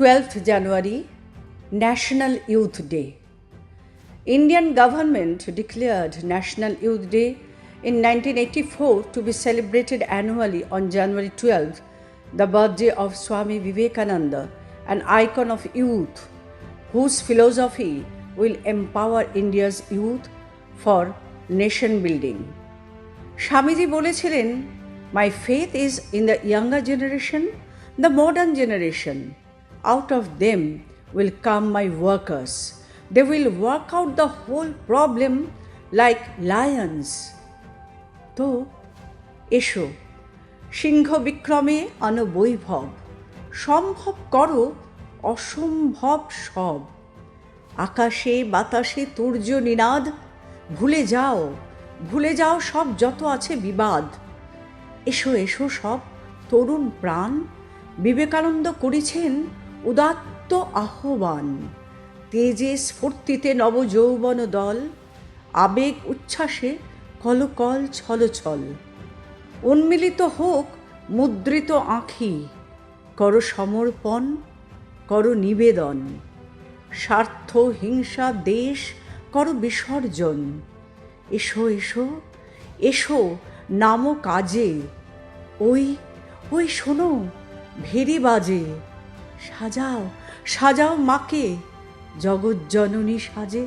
12th January, National Youth Day. Indian government declared National Youth Day in 1984 to be celebrated annually on January 12th, the birthday of Swami Vivekananda, an icon of youth, whose philosophy will empower India's youth for nation building. Swamiji বলেছিলেন, My faith is in the younger generation, the modern generation. Out of them will come my workers. They will work out the whole problem like lions. তো এসো, সিংহ বিক্রমে আনো বৈভব, সম্ভব করো অসম্ভব সব। আকাশে বাতাসে তুর্য নিনাদ, ভুলে যাও সব যত আছে বিবাদ। এসো এসো সব তরুণ প্রাণ, বিবেকানন্দ করেছেন উদাত্ত আহ্বান। তেজে স্ফূর্তিতে নবযৌবন দল, আবেগ উচ্ছ্বাসে কলকল ছলছল। উন্মিলিত হোক মুদ্রিত আঁখি, করো সমর্পণ, করো নিবেদন। স্বার্থ হিংসা দেশ করো বিসর্জন। এসো এসো এসো নামো কাজে, ওই শোনো ভেরি বাজে। সাজাও সাজাও মাকে জগজ্জননী সাজে।